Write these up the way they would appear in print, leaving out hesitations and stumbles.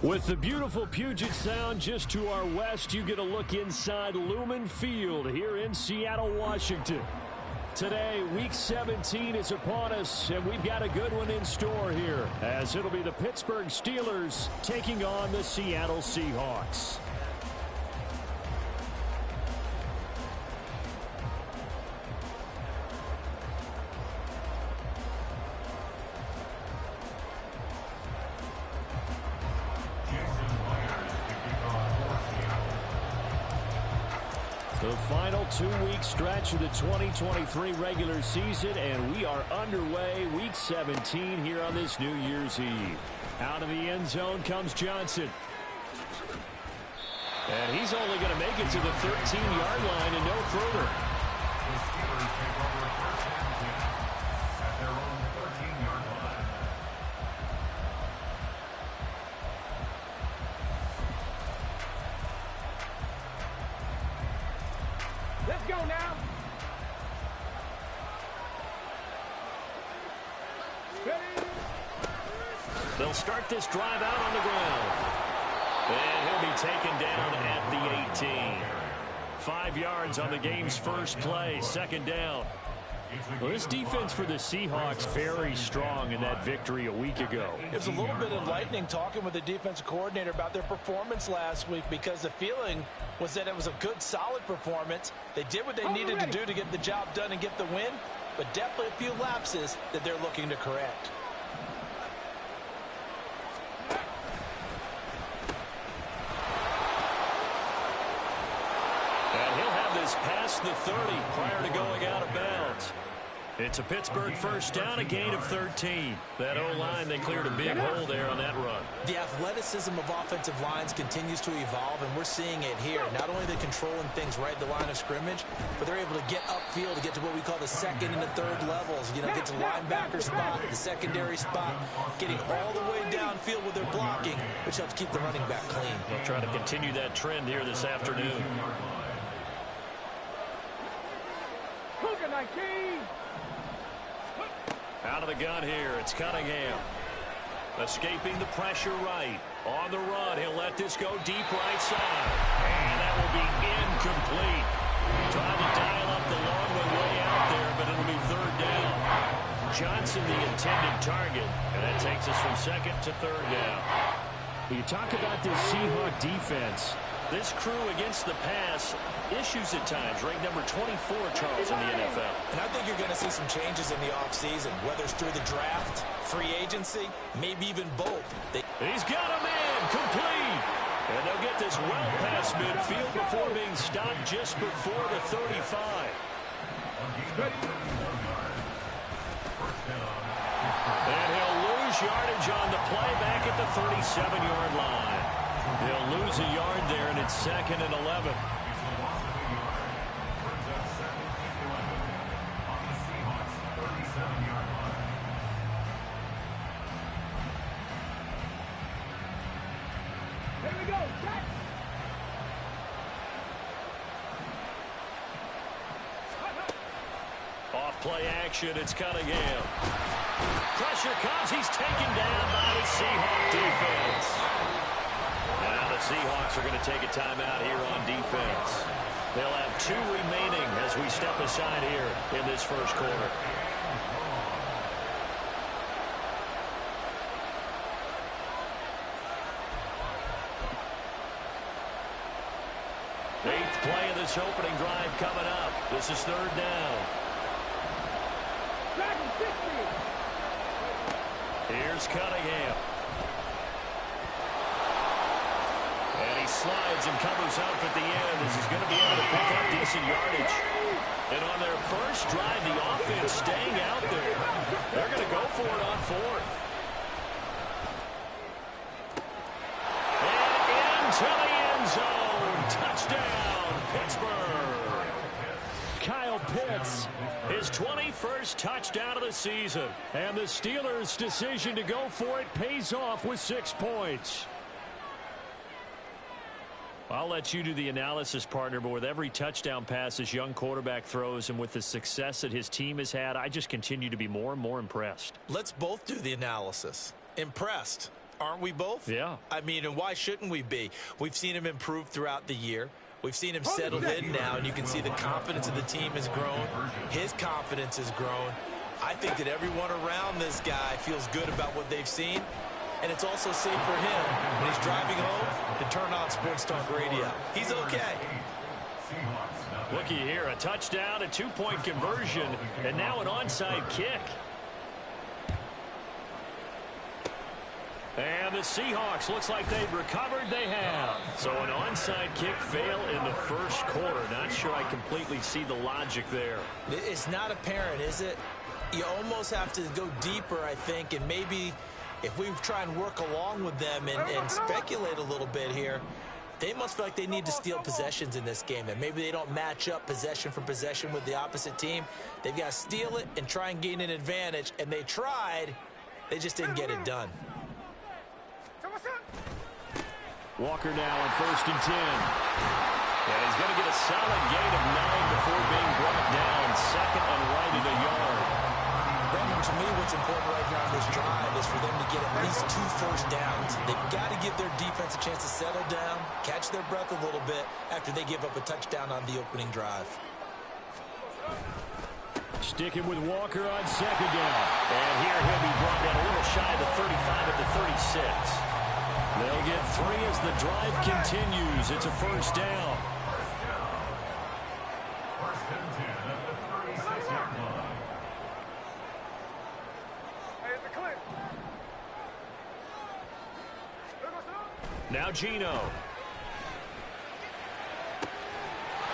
With the beautiful Puget Sound just to our west, you get a look inside Lumen Field here in Seattle, Washington. Today, Week 17 is upon us, and we've got a good one in store here, as it'll be the Pittsburgh Steelers taking on the Seattle Seahawks. The final 2-week stretch of the 2023 regular season, and we are underway Week 17 here on this New Year's Eve. Out of the end zone comes Johnson. And he's only going to make it to the 13-yard line and no further. The Steelers take over first and 10 at their own 13-yard line. Let's go now. They'll start this drive out on the ground. And he'll be taken down at the 18. 5 yards on the game's first play, second down. Well, this defense for the Seahawks very strong in that victory a week ago. It was a little bit enlightening talking with the defensive coordinator about their performance last week, because the feeling was that it was a good, solid performance. They did what they needed to do to get the job done and get the win, but definitely a few lapses that they're looking to correct. And he'll have this past the 30 prior to going out of bounds. It's a Pittsburgh first down, a gain of 13. That O-line, they cleared a big hole there on that run. The athleticism of offensive lines continues to evolve, and we're seeing it here. Not only are they controlling things right at the line of scrimmage, but they're able to get upfield to get to what we call the second and the third levels. You know, get to linebacker spot, the secondary spot, getting all the way downfield with their blocking, which helps keep the running back clean. They'll try to continue that trend here this afternoon. Cougar 19. Out of the gun here, it's Cunningham. Escaping the pressure right. On the run, he'll let this go deep right side. And that will be incomplete. Trying to dial up the long way out there, but it'll be third down. Johnson, the intended target. And that takes us from second to third down. When you talk about this Seahawk defense, this crew against the pass, issues at times, ranked number 24, Charles, in the NFL. And I think you're going to see some changes in the offseason, whether it's through the draft, free agency, maybe even both. He's got a man, complete. And they'll get this well past midfield before being stopped just before the 35. And he'll lose yardage on the play back at the 37-yard line. They'll lose a yard there, and it's second and 11. Play action, it's Cunningham. Pressure comes, he's taken down by the Seahawks defense. Now the Seahawks are going to take a timeout here on defense. They'll have 2 remaining as we step aside here in this first quarter. Eighth play of this opening drive coming up. This is third down. Here's Cunningham. And he slides and covers up at the end as he's going to be able to pick up decent yardage. And on their first drive, the offense staying out there. They're going to go for it on fourth. And into the end zone. Touchdown, Pittsburgh. Kyle Pitts, his 21st touchdown of the season. And the Steelers' decision to go for it pays off with 6 points. I'll let you do the analysis, partner, but with every touchdown pass this young quarterback throws and with the success that his team has had, I just continue to be more and more impressed. Let's both do the analysis. Impressed. Aren't we both? Yeah. I mean, and why shouldn't we be? We've seen him improve throughout the year. We've seen him settle in now, and you can see the confidence of the team has grown. His confidence has grown. I think that everyone around this guy feels good about what they've seen, and it's also safe for him when he's driving home to turn on Sports Talk Radio. He's okay. Looky here, a touchdown, a two-point conversion, and now an onside kick. And the Seahawks, looks like they've recovered. They have. So an onside kick fail in the first quarter. Not sure I completely see the logic there. It's not apparent, is it? You almost have to go deeper, I think, and maybe if we try and work along with them and speculate a little bit here, they must feel like they need to steal possessions in this game. That maybe they don't match up possession for possession with the opposite team. They've got to steal it and try and gain an advantage, and they tried. They just didn't get it done. Walker now on 1st and 10. And he's going to get a solid gain of 9 before being brought down. Second and right at a yard. Brandon, to me, what's important right here on this drive is for them to get at least 2 first downs. They've got to give their defense a chance to settle down, catch their breath a little bit after they give up a touchdown on the opening drive. Sticking with Walker on 2nd down. And here he'll be brought down a little shy of the 35 at the 36. They'll get 3 as the drive continues. It's a first down. First and 10 at the 36-yard line. Now Geno.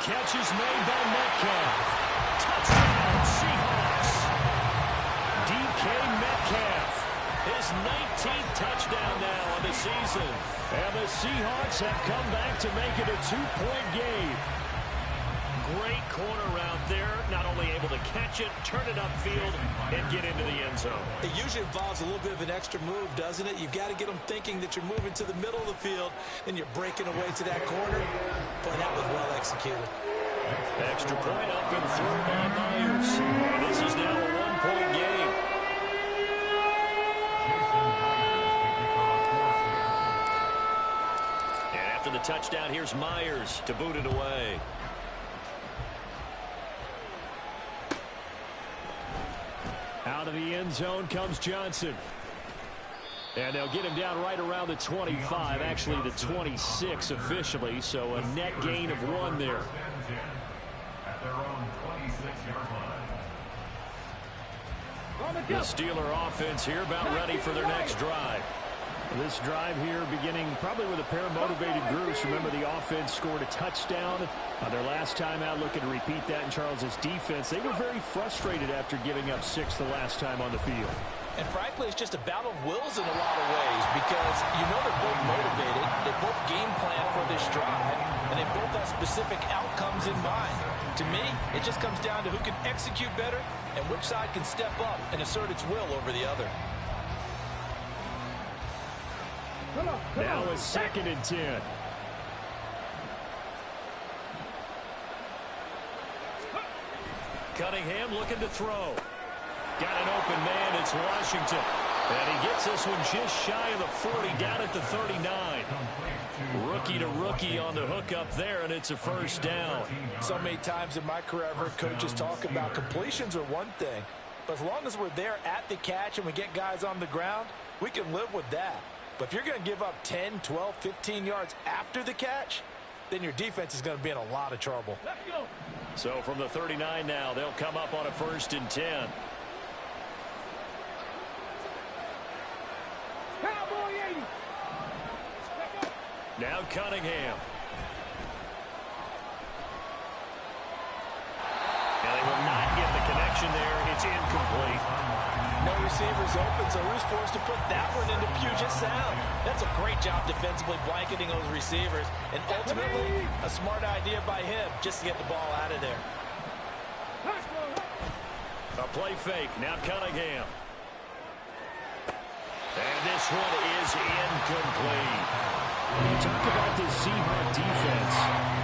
Catch is made by Metcalf. Touchdown, Seahawks. DK Metcalf. His 19th touchdown now on the season. And the Seahawks have come back to make it a 2-point game. Great corner route there. Not only able to catch it, turn it upfield, and get into the end zone. It usually involves a little bit of an extra move, doesn't it? You've got to get them thinking that you're moving to the middle of the field, and you're breaking away to that corner. But that was well executed. Extra point up and through by Myers. And this is now a 1-point game. After the touchdown, here's Myers to boot it away. Out of the end zone comes Johnson. And they'll get him down right around the 25, actually the 26 officially, so a net gain of 1 there. At their own 26-yard line. The Steeler offense here about ready for their next drive. This drive here beginning probably with a pair of motivated groups. Remember, the offense scored a touchdown their last time out. Looking to repeat that in Charles's defense. They were very frustrated after giving up 6 the last time on the field. And frankly, it's just a battle of wills in a lot of ways because you know they're both motivated. They both game plan for this drive, and they both have specific outcomes in mind. To me, it just comes down to who can execute better and which side can step up and assert its will over the other. Now a 2nd and 10. Cunningham looking to throw. Got an open man. It's Washington. And he gets this one just shy of the 40, down at the 39. Rookie to rookie on the hook up there, and it's a first down. So many times in my career, I've heard coaches talk about completions are one thing. But as long as we're there at the catch and we get guys on the ground, we can live with that. But if you're going to give up 10, 12, 15 yards after the catch, then your defense is going to be in a lot of trouble. So from the 39 now, they'll come up on a 1st and 10. Now Cunningham. And they will not get the connection there. It's incomplete. No receivers open, so who's forced to put that one into Puget Sound? That's a great job defensively blanketing those receivers, and ultimately a smart idea by him just to get the ball out of there. A play fake. Now Cunningham. And this one is incomplete. You talk about the Seahawk defense.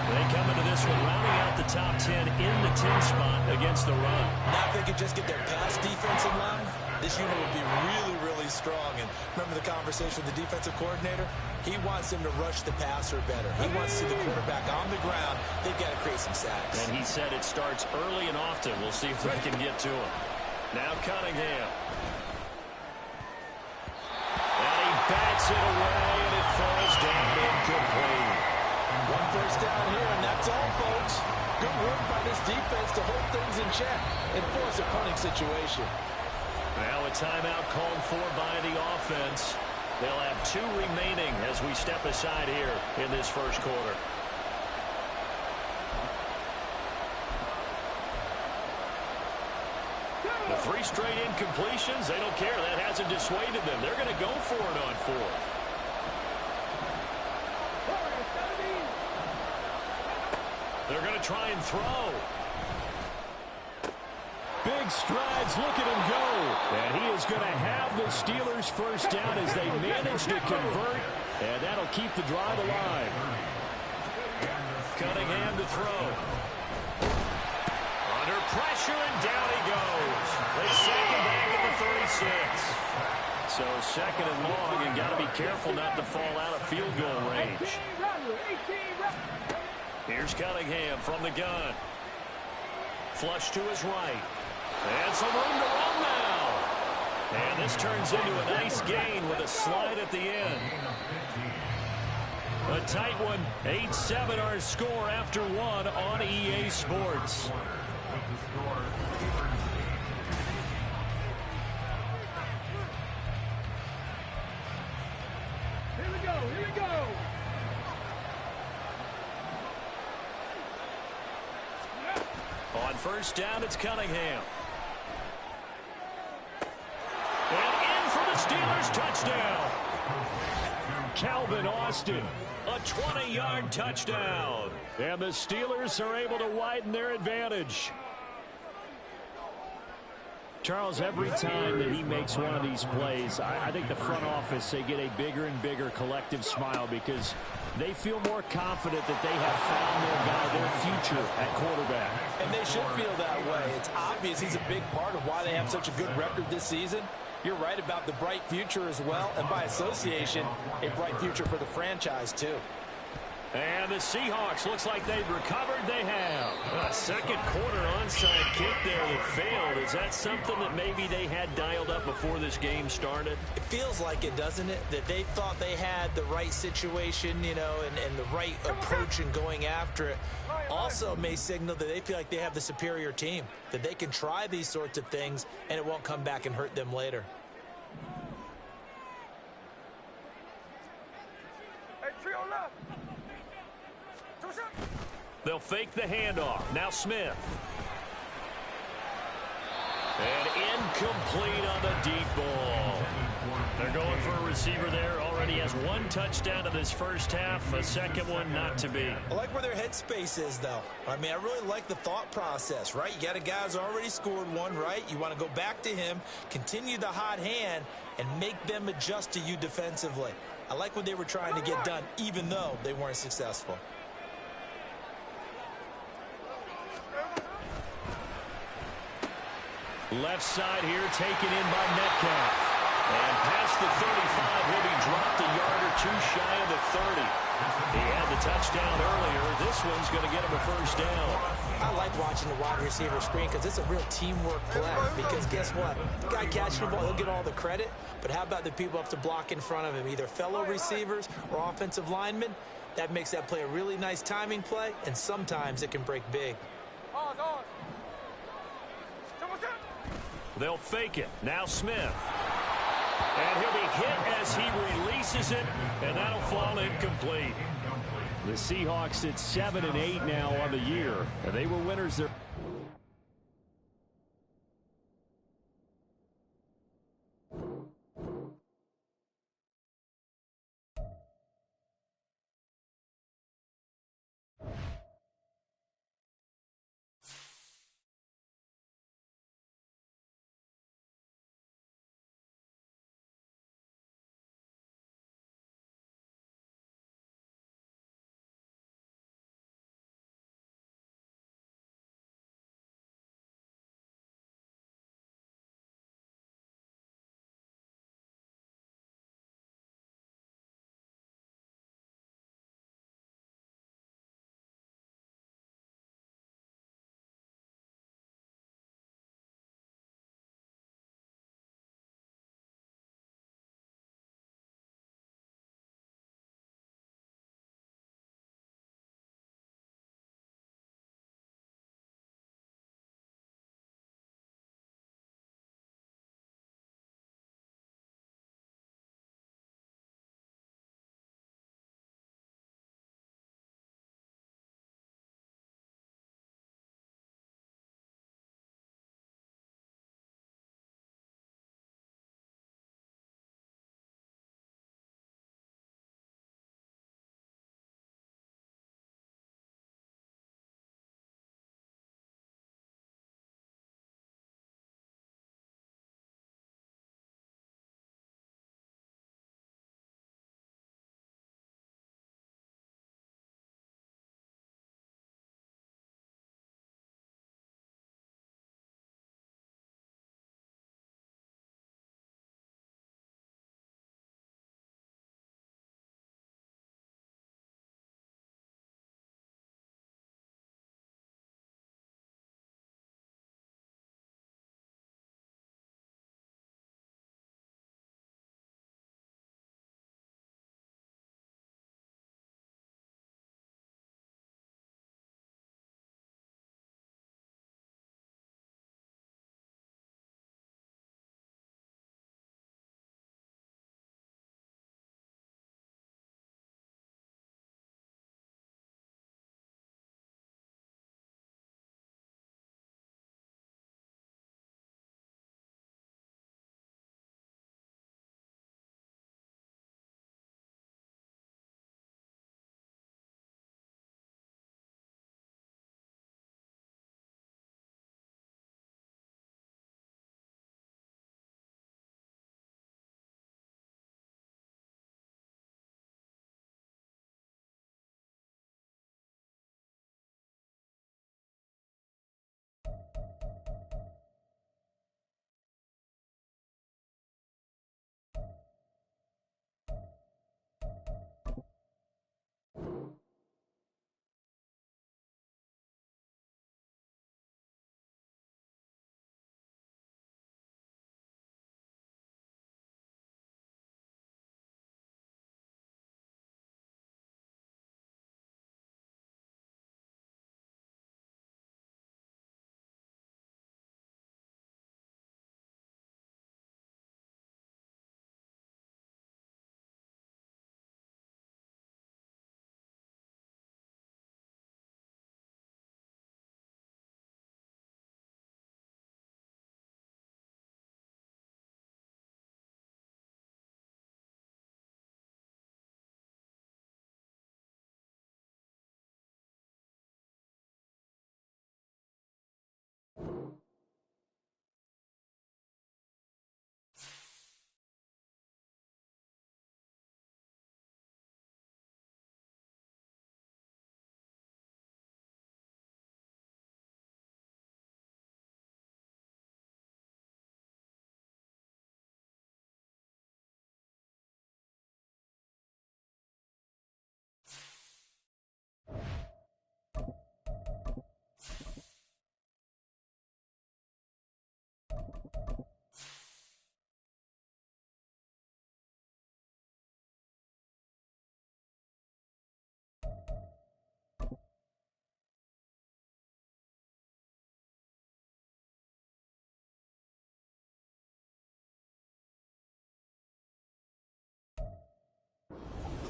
They come into this one rounding out the top 10 in the 10 spot against the run. Now if they could just get their pass defense in line, this unit would be really, really really strong. And remember the conversation with the defensive coordinator? He wants them to rush the passer better. He wants to see the quarterback on the ground. They've got to create some sacks. And he said it starts early and often. We'll see if they can get to him. Now Cunningham. And he bats it away, and it falls down incomplete. One first down here, and that's all, folks. Good work by this defense to hold things in check and force a punting situation. Now a timeout called for by the offense. They'll have 2 remaining as we step aside here in this first quarter. The 3 straight incompletions, they don't care. That hasn't dissuaded them. They're going to go for it on 4th. They're going to try and throw. Big strides, look at him go. And he is going to have the Steelers first down as they manage to convert. And that'll keep the drive alive. Cunningham to throw. Under pressure, and down he goes. They sack him back at the 36. So second and long, and got to be careful not to fall out of field goal range. Here's Cunningham from the gun. Flush to his right. And some room to run now. And this turns into a nice gain with a slide at the end. A tight one. 8-7 our score after 1 on EA Sports. Here we go, here we go. On first down, it's Cunningham. And in for the Steelers, touchdown. Calvin Austin, a 20-yard touchdown. And the Steelers are able to widen their advantage. Charles, every time that he makes one of these plays, I think the front office, they get a bigger and bigger collective smile because they feel more confident that they have found their guy, their future at quarterback. And they should feel that way. It's obvious he's a big part of why they have such a good record this season. You're right about the bright future as well, and by association, a bright future for the franchise too. And the Seahawks, looks like they've recovered. They have. A second quarter onside kick there that failed. Is that something that maybe they had dialed up before this game started? It feels like it, doesn't it? That they thought they had the right situation, you know, and the right approach in going after it. Also may signal that they feel like they have the superior team, that they can try these sorts of things and it won't come back and hurt them later. Hey, trio left. They'll fake the handoff. Now Smith. And incomplete on the deep ball. They're going for a receiver there. Already has 1 touchdown in this first half. A second one not to be. I like where their headspace is, though. I mean, I really like the thought process, right? You got a guy who's already scored 1, right? You want to go back to him, continue the hot hand, and make them adjust to you defensively. I like what they were trying to get done, even though they weren't successful. Left side here taken in by Metcalf. And past the 35, he'll be dropped a yard or 2 shy of the 30. He had the touchdown earlier. This one's going to get him a first down. I like watching the wide receiver screen because it's a real teamwork play. Because guess what? The guy catching the ball, he'll get all the credit. But how about the people up to block in front of him, either fellow receivers or offensive linemen? That makes that play a really nice timing play, and sometimes it can break big. They'll fake it. Now Smith. And he'll be hit as he releases it, and that'll fall incomplete. The Seahawks at 7-8 now on the year. They were winners there.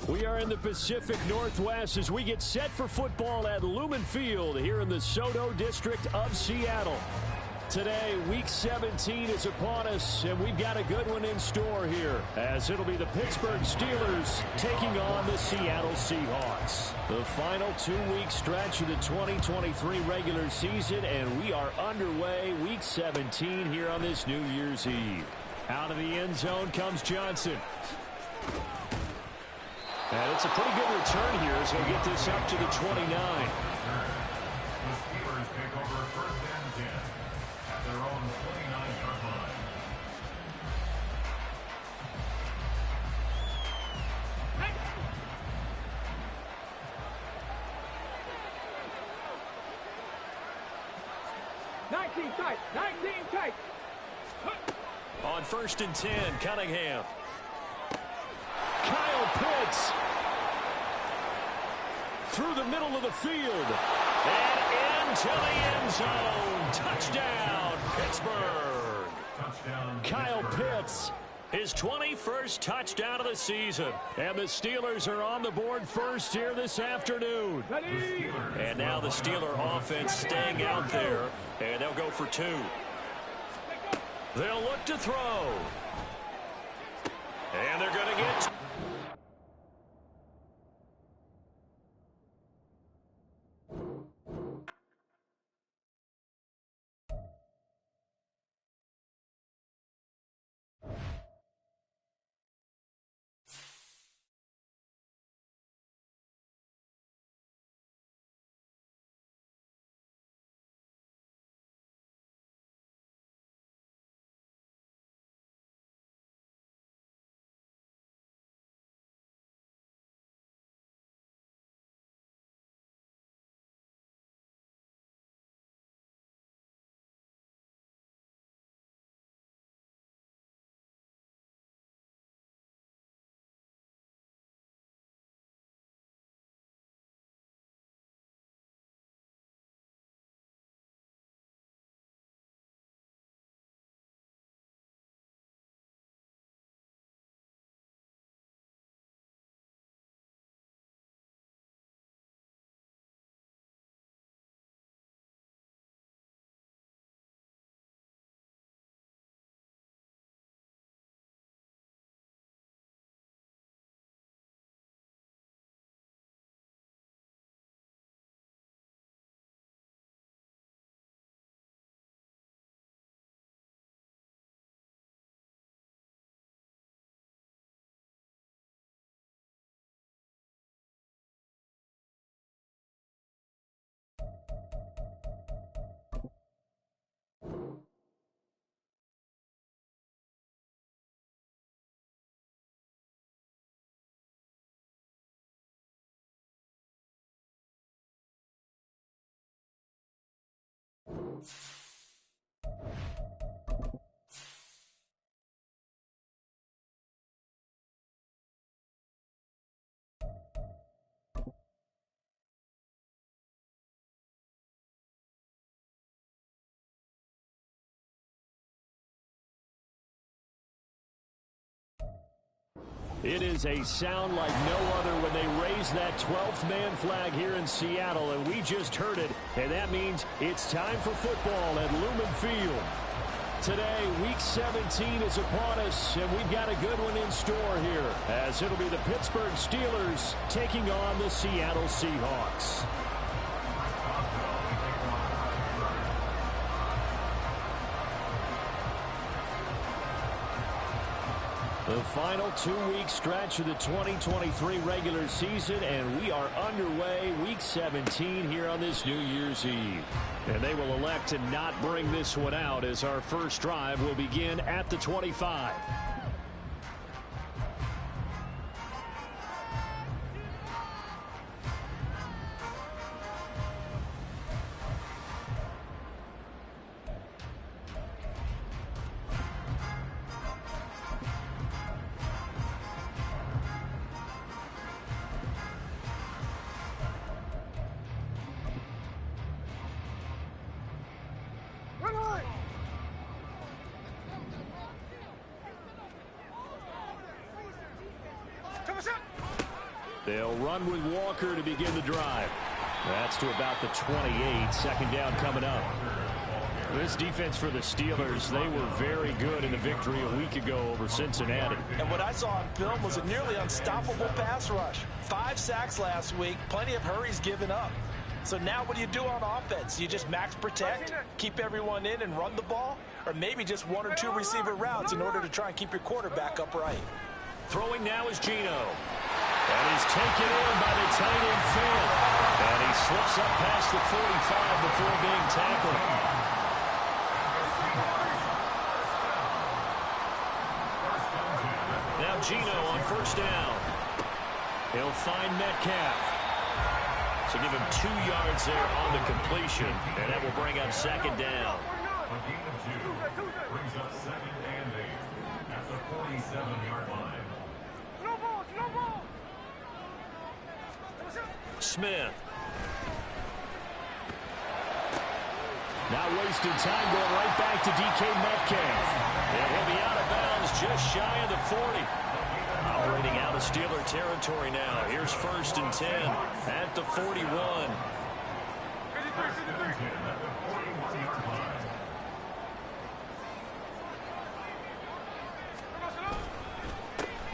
We are in the Pacific Northwest as we get set for football at Lumen Field here in the SoDo district of Seattle. Today, Week 17 is upon us, and we've got a good one in store here, as it'll be the Pittsburgh Steelers taking on the Seattle Seahawks. The final 2-week stretch of the 2023 regular season, and we are underway Week 17 here on this New Year's Eve. Out of the end zone comes Johnson. And it's a pretty good return here as he'll get this up to the 29. The Steelers take over first and 10 at their own 29-yard line. Tight. 19 tight. On first and 10, Cunningham. Kyle Pitts through the middle of the field and into the end zone. Touchdown, Pittsburgh. Touchdown, Kyle Pitts, his 21st touchdown of the season. And the Steelers are on the board first here this afternoon. Ready? And now the Steeler offense staying out there, and they'll go for 2. They'll look to throw. And they're going to get... It is a sound like no other when they raise that 12th man flag here in Seattle, and we just heard it, and that means it's time for football at Lumen Field. Today, Week 17 is upon us, and we've got a good one in store here, as it'll be the Pittsburgh Steelers taking on the Seattle Seahawks. The final 2-week stretch of the 2023 regular season, and we are underway Week 17 here on this New Year's Eve. And they will elect to not bring this one out as our first drive will begin at the 25. They'll run with Walker to begin the drive. That's to about the 28. Second down coming up. This defense for the Steelers, they were very good in the victory a week ago over Cincinnati. And what I saw on film was a nearly unstoppable pass rush. 5 sacks last week, plenty of hurries given up. So now what do you do on offense? You just max protect, keep everyone in and run the ball? Or maybe just 1 or 2 receiver routes in order to try and keep your quarterback upright? Throwing now is Geno. And he's taken in by the tight end Fant. And he slips up past the 45 before being tackled. Now Geno on first down. He'll find Metcalf. So give him 2 yards there on the completion. And that will bring up second down. A gain of 2 brings up 2nd and 8 at the 47-yard line. Smith. Not wasting time, going right back to DK Metcalf. And he'll be out of bounds just shy of the 40. Operating out of Steeler territory now. Here's 1st and 10 at the 41.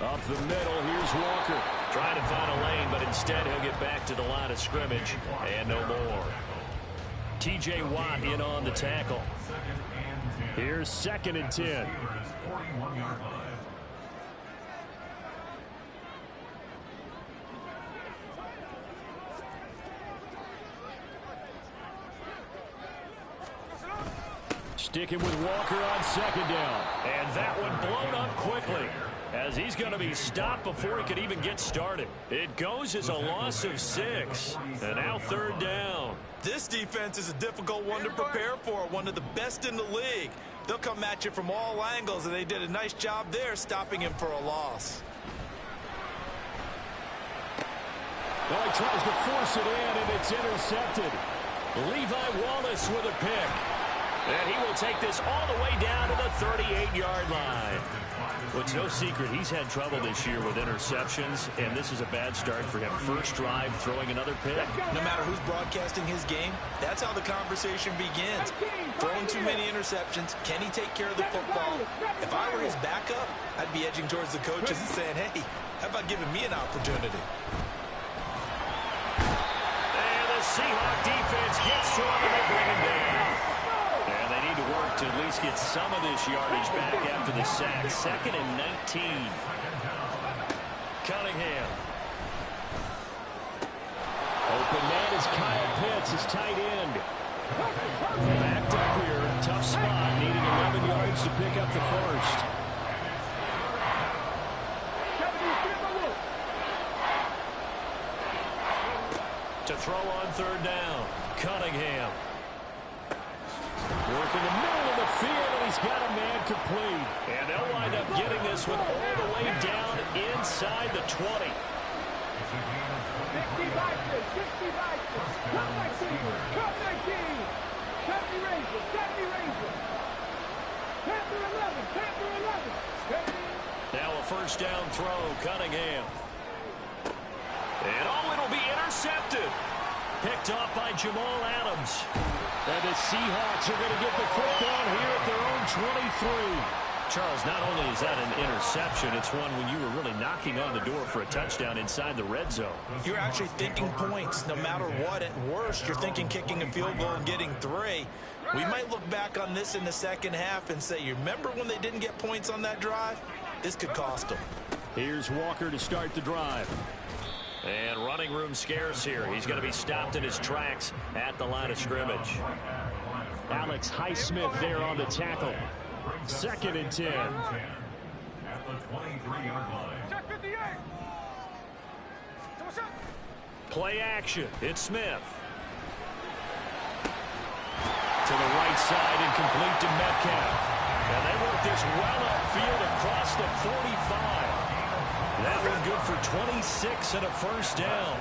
Up the middle, here's Walker. Trying to find a lane, but instead he'll get back to the line of scrimmage. And no more. T.J. Watt in on the tackle. Here's 2nd and 10. Sticking with Walker on 2nd down. And that one blown up quickly, as he's going to be stopped before he could even get started. It goes as a loss of 6. And now 3rd down. This defense is a difficult one to prepare for, one of the best in the league. They'll come at you from all angles, and they did a nice job there stopping him for a loss. Well, he tries to force it in, and it's intercepted. Levi Wallace with a pick. And he will take this all the way down to the 38-yard line. Well, it's no secret he's had trouble this year with interceptions, and this is a bad start for him. First drive, throwing another pick. No matter who's broadcasting his game, that's how the conversation begins. Throwing too many interceptions, can he take care of the football? If I were his backup, I'd be edging towards the coaches and saying, hey, how about giving me an opportunity? And the Seahawk defense gets to him, and they bring him down. And they need to work to at least get some of this yardage back after the sack. 2nd and 19. Cunningham. Open man is Kyle Pitts, his tight end. Backed up here, tough spot, needing 11 yards to pick up the first. To throw on 3rd down, Cunningham. Working the middle of the field, and he's got a man complete. And they'll wind up getting this one all the way down inside the 20. Now a 1st down throw, Cunningham. And it'll be intercepted. Picked off by Jamal Adams. And the Seahawks are going to get the football here at their own 23. Charles, not only is that an interception, it's one when you were really knocking on the door for a touchdown inside the red zone. You're actually thinking points no matter what. At worst, you're thinking kicking a field goal and getting 3. We might look back on this in the second half and say, you remember when they didn't get points on that drive? This could cost them. Here's Walker to start the drive. And running room scarce here. He's going to be stopped in his tracks at the line of scrimmage. Alex Highsmith there on the tackle. 2nd and 10. At the 23-yard line. Play action. It's Smith. To the right side and complete to Metcalf. And they work this well upfield across the 45. That one good for 26 and a 1st down.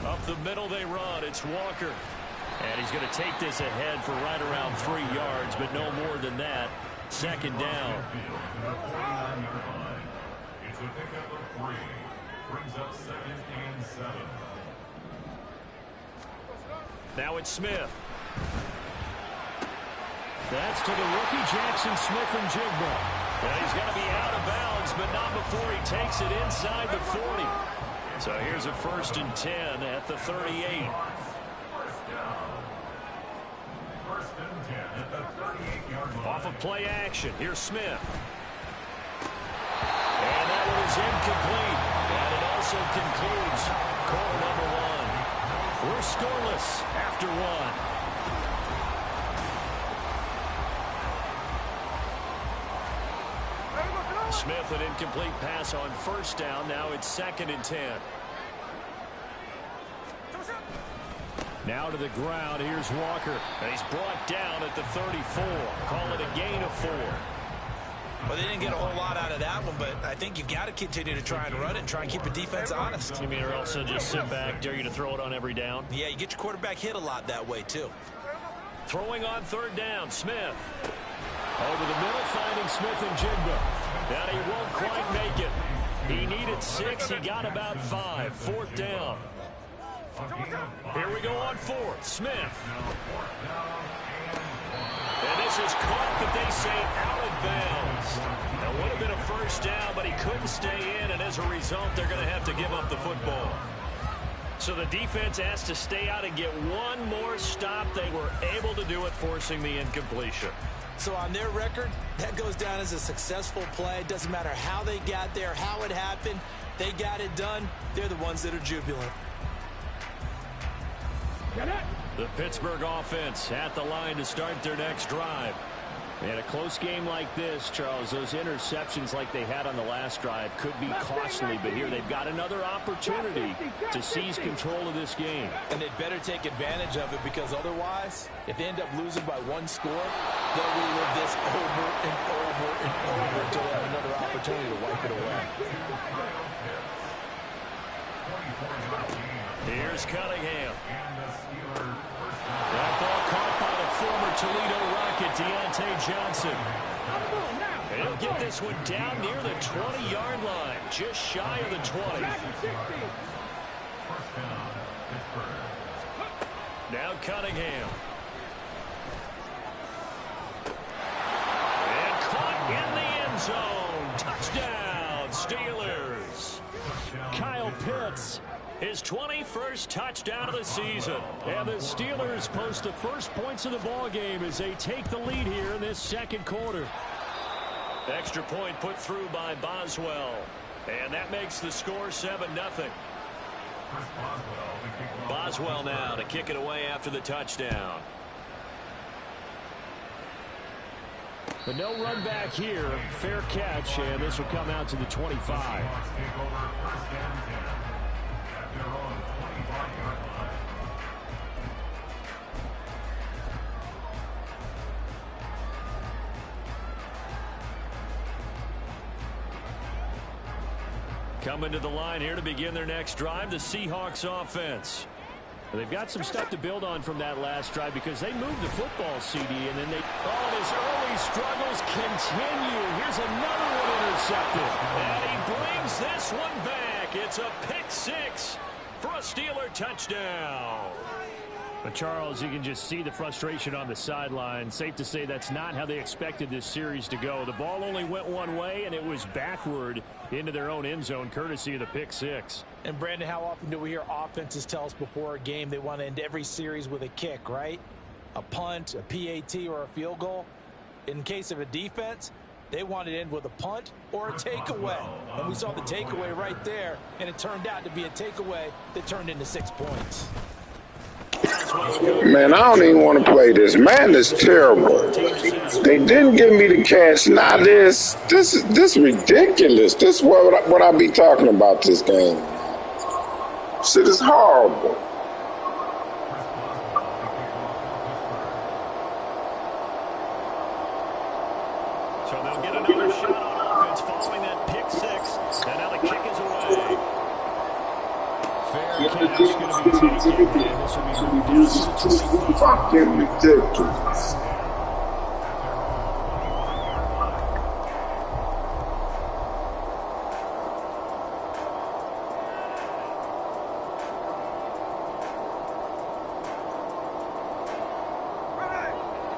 Up the middle they run. It's Walker. And he's going to take this ahead for right around 3 yards, but no more than that. Second down. It's a pickup of 3. Brings up 2nd and 7. Now it's Smith. That's to the rookie, Jackson Smith-Njigba. And he's going to be out of bounds, but not before he takes it inside the 40. So here's a 1st and 10 at the 38. Off of play action. Here's Smith. And that one is incomplete. And it also concludes quarter number 1. We're scoreless after 1. Smith, an incomplete pass on 1st down. Now it's 2nd and 10. Now to the ground. Here's Walker. And he's brought down at the 34. Call it a gain of 4. Well, they didn't get a whole lot out of that one, but I think you got to continue to try and run it and try and keep the defense honest. You mean, or also just sit back, dare you to throw it on every down? Yeah, you get your quarterback hit a lot that way, too. Throwing on 3rd down, Smith. Over the middle, finding Smith-Njigba. And he won't quite make it. He needed 6. He got about 5. 4th down. Here we go on 4th. Smith. And this is caught, but they say out of bounds. That would have been a 1st down, but he couldn't stay in, and as a result, they're going to have to give up the football. So the defense has to stay out and get one more stop. They were able to do it, forcing the incompletion. So on their record, that goes down as a successful play. Doesn't matter how they got there, how it happened. They got it done. They're the ones that are jubilant. The Pittsburgh offense at the line to start their next drive. In a close game like this, Charles, those interceptions like they had on the last drive could be costly, but here they've got another opportunity to seize control of this game. And they'd better take advantage of it, because otherwise, if they end up losing by 1 score, they'll relive this over and over and over until they have another opportunity to wipe it away. Here's Cunningham. That ball caught by the former Toledo Rocket, Deontay Johnson. And he'll get this one down near the 20-yard line, just shy of the 20. Now Cunningham. And caught in the end zone. Touchdown, Steelers. Kyle Pitts. His 21st touchdown of the season. And the Steelers post the first points of the ball game as they take the lead here in this 2nd quarter. Extra point put through by Boswell. And that makes the score 7-0. Boswell now to kick it away after the touchdown. But no run back here. Fair catch, and this will come out to the 25. Coming to the line here to begin their next drive, the Seahawks offense. They've got some stuff to build on from that last drive because they moved the football, CD, and then they... Oh, his early struggles continue. Here's another one intercepted. And he brings this one back. It's a pick-6 for a Steeler touchdown. But, Charles, you can just see the frustration on the sideline. Safe to say that's not how they expected this series to go. The ball only went one way, and it was backward into their own end zone, courtesy of the pick-6. And, Brandon, how often do we hear offenses tell us before a game they want to end every series with a kick, right? A punt, a PAT, or a field goal. In case of a defense, they want to end with a punt or a takeaway. And we saw the takeaway right there, and it turned out to be a takeaway that turned into 6 points. Man, I don't even want to play this. Man, this is terrible. They didn't give me the catch. Now this is ridiculous. This is what I be talking about this game. Shit is horrible. So they'll get another shot on offense following that pick-6. And now the kick is away. Fair Bearcats going to be taken, and this will be moved down to the 25. Fucking ridiculous.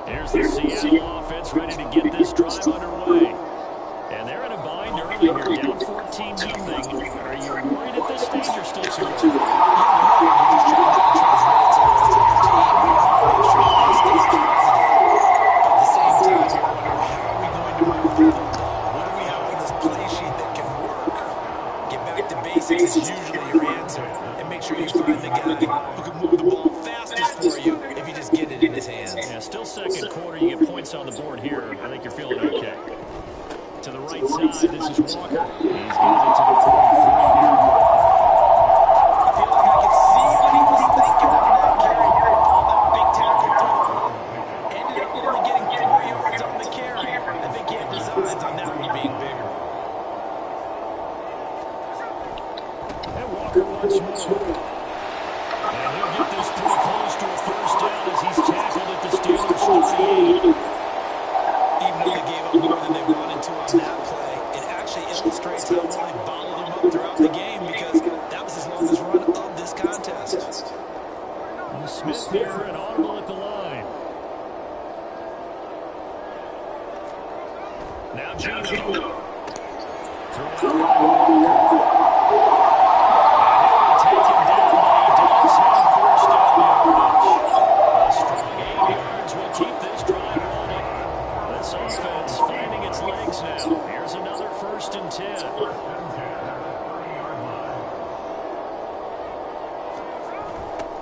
Here's the Seattle offense ready to get this drive underway. And they're in a bind early here, down 14-0. Are you worried at this stage or still too early? Is usually your answer, and make sure you find the guy who can move the ball fastest for you if you just get it in his hands. Yeah, still second quarter. You get points on the board here. I think you're feeling okay. To the right side, this is Walker. He's got it to the 43 here. I feel like I can see what he was thinking on that carry. All that big tackle throw. Ended up only getting 4 yards on the carry. I think he had designs on that one being bigger. Once more. And he'll get this pretty close to a first down as he's tackled at the Steelers' 38. Even though they gave up more than they wanted to on that play, it actually illustrates how well they bottled him up throughout the game because that was his longest run of this contest. And Smith here and audible at the line. Now Gino. Throw out here's another 1st and 10.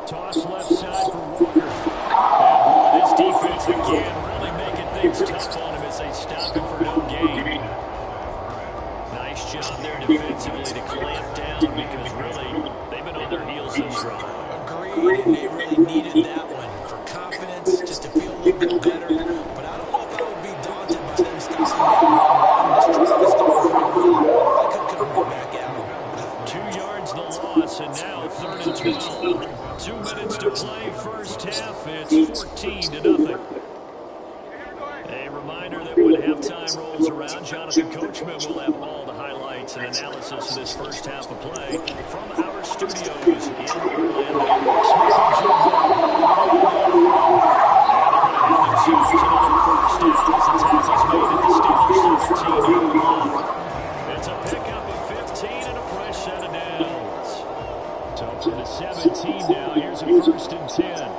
Toss left side for Walker. And boy, this defense again really making things tough on him as they stop him for no gain. Nice job there defensively to clamp down because really they've been on their heels this run. Agreed, and they really needed that one for confidence, just to feel a little bit better. But I don't know if I would be daunted by them stopping that run. This drive is going pretty well. I could come right back at them. 2 yards the loss, and now 3rd and 12. 2 minutes to play, first half. It's 14-0. A reminder that when halftime rolls around, Jonathan Coachman will have all the highlights and analysis of this first half of play from our studios in Orlando. Smith and Jigba first down as the tackle's made at the Steelers' 17-yard line. It's a pickup of 15 and a fresh set of downs. So from the 17 now, here's a 1st and 10.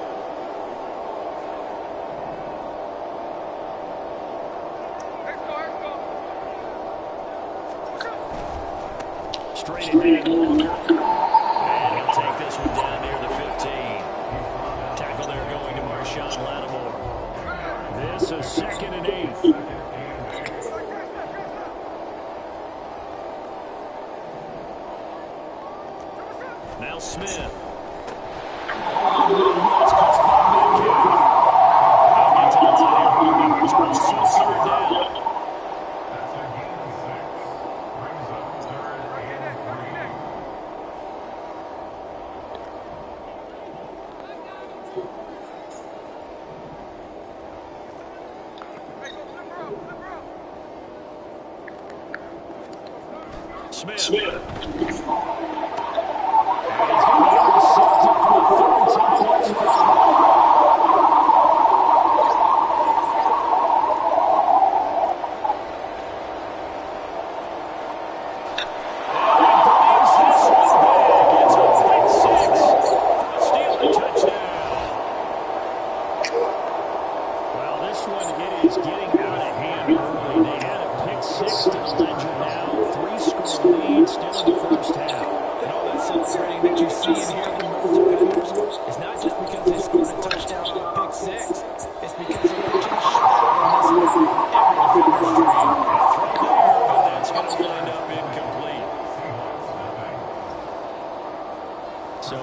Straight ahead, Walker. And he'll take this one down near the 15. Tackle there going to Marshawn Lattimore. This is 2nd and 8. Now Smith. That's caught by Metcalf. He'll get to the line. It's also 3rd down. That's a gain of 6. Brings up 3rd and 3. Smith. And he's going to be intercepted for the 3rd time. Let's follow.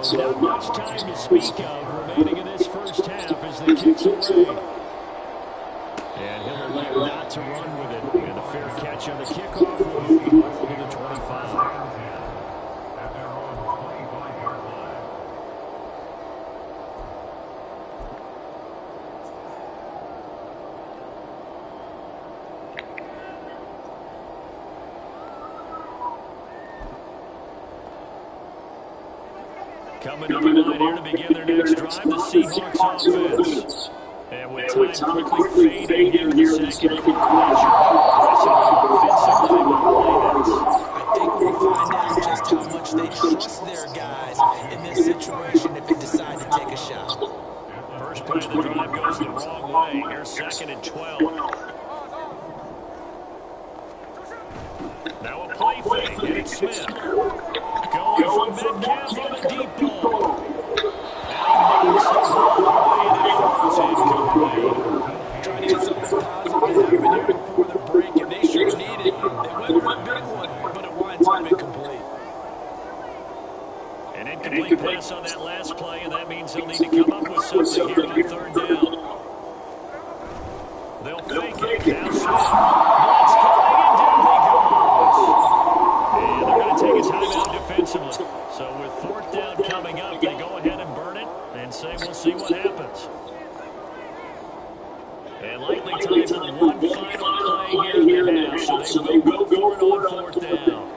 So not much time to speak of remaining in this first half as the kicks away. And he'll elect not to run with it. And a fair catch on the kickoff will move the ball to the 25. At their own 25-yard line. Coming to the line here to begin their next drive, the Seahawks offense. And with time quickly fading here in the second quarter, not sure how aggressively offensively they will play this. I think we'll find out just how much they trust their guys in this situation if they decide to take a shot. First play of the drive goes the wrong way. Here's 2nd and 12. Now a play fake, and it's Smith. Going from Metcalf on a deep ball. And he knocks it all the way, and it falls incomplete. Trying to get something positive to happen here before the break, and they sure need it. They went for a big one, but it winds up incomplete. An incomplete pass on that last play, and that means they'll need to come up with something here on 3rd down. They'll fake it. Now Smith. Blitz coming, and down he goes. And they're going to take a timeout defensively. So with 4th down coming up, they go ahead and burn it and say we'll see what happens. And likely time for one final play here in the half, so they will go for it on 4th down.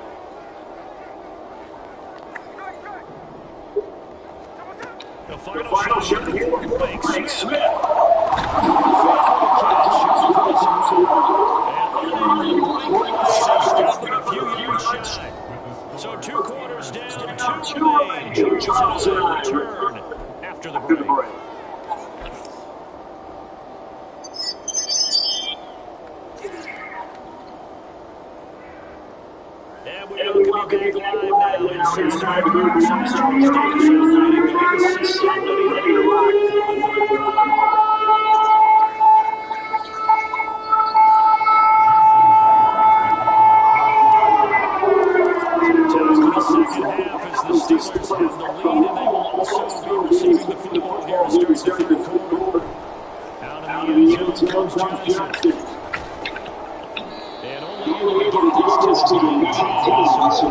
The final shot here for the break. Smith. So 2 quarters down, 2 remain. Jones will return after the break. And we are going to be back live now inside the Central Station, ready to rock to the 3rd quarter. Second half as the Steelers have the lead, and they will also be receiving the football here to start the 3rd quarter. Out of the end zone comes Johnson. And only able to get this to the 19, so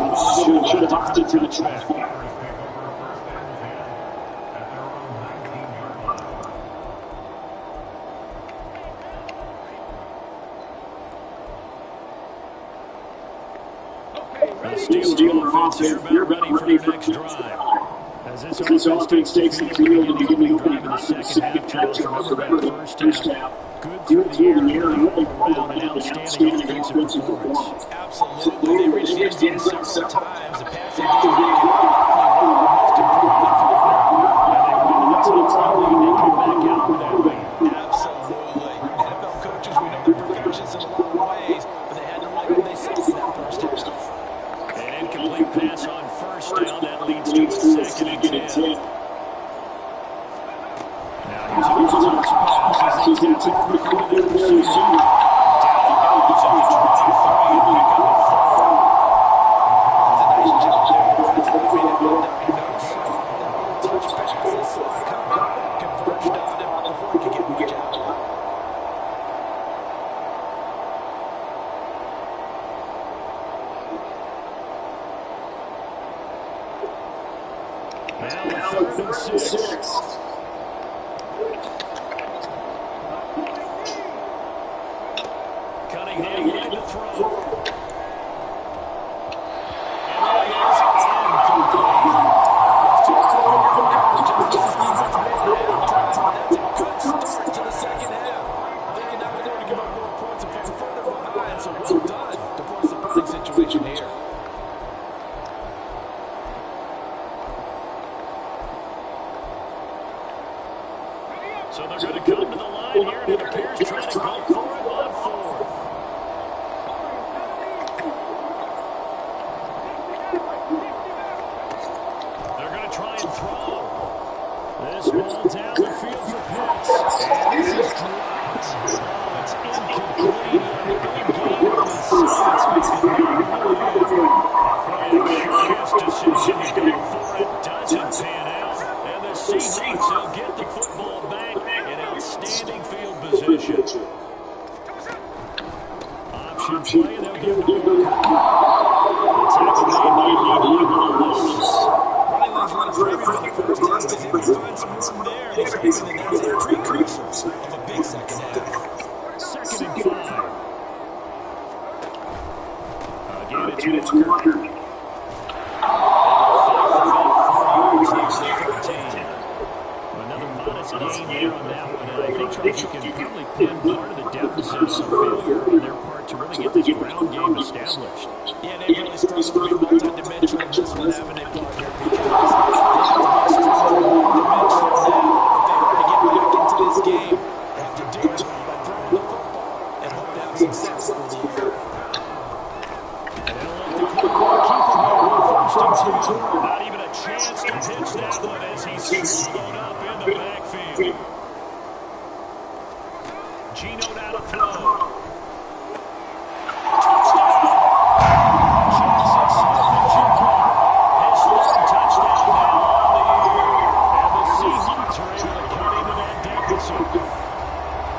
it's tough to touch back. Steelers offense here, about ready for their next drive. As this offense takes the field to begin the opening drive in the second half. Remember that first half. Good through the air and all around an outstanding offensive performance. Absolutely. They reached the end zone several times. The passing game most important for them. And they win the top lead. They come back out with that lead. Absolutely. NFL coaches, we know the perfections in a lot of ways, but they had to like what they saw in that first half. Incomplete pass on 1st down. That leads to a 2nd and 10. Now he's on the pass as they tap it quickly to the receiver. Down he goes at the 23 and pick up a 4. That's a nice job there. Defensively made it look that he knows. That little touch pass, they saw it coming, converged on him before he could get much out of it. Now 3rd and 6. Cunningham looking to throw. And there he is, incomplete. That's a good start to the second half. They can now afford to give up more points and fall further behind, so well done to force the punting situation here. So they're going to come to the line here, and it appears trying to go for it on 4th. They're going to try and throw. This ball down the field for Pitts. And this is dropped. Oh, it's incomplete. A big game on the sides. And curious decision to go for it. Doesn't pan out. And the Seahawks will get the football back in outstanding field position. Option play, they'll give it a look. The tackle made by Lewis. Running lane's running premium in the first half. He's able to find some room there, and he's hoping that that's a precursor of a big second half. 2nd and 5. Again, it's Walker. They will fight for about 4 yards. nice gain there on that one. And I think, Charles, you can probably pin part of the deficit on a failure on their part to really get this ground game established. Yeah, they've really struggled to be multi-dimensional in this one, haven't they, partner? Because they have to be extremely one-dimensional now. If they hope to get back into this game, they have to do it by throwing the football and hope to have success over the air. And they'll let the quarterback keep him here on 1st and 2. Not even a chance to pitch that one as he's swallowed up in the backfield. Geno now to throw.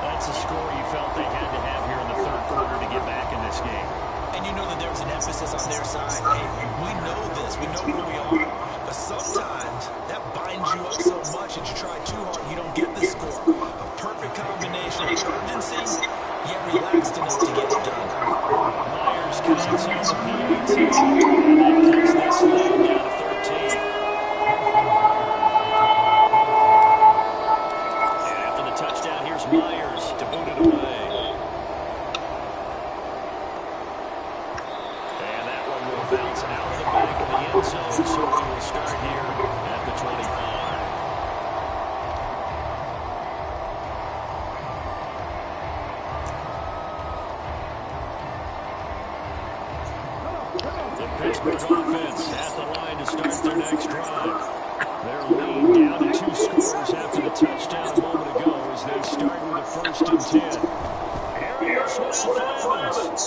That's a score you felt they had to have here in the third quarter to get back in this game. And you know that there was an emphasis on their side. Hey, we know this. We know where we are. But sometimes that binds you up so much that you try too hard, you don't get the score. A perfect combination of urgency, yet relaxed enough to get it done. Myers cuts inside the PAT, and that cuts this lead down to 13. And after the touchdown, here's Myers to boot it away. And that one will bounce out of the back of the end zone, so we will start here at the 25. The Pittsburgh offense at the line to start their next drive. Their lead down to 2 scores after the touchdown a moment ago as they start with a 1st and 10. Aaron Russell for Evans.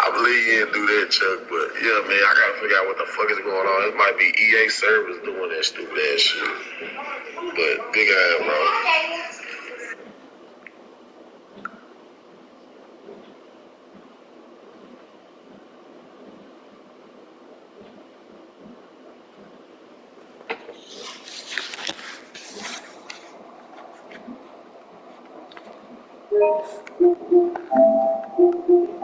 I believe you didn't do that, Chuck, but yeah, man, I gotta figure out what the fuck is going on. It might be EA Service doing that stupid ass shit. But big ass, bro.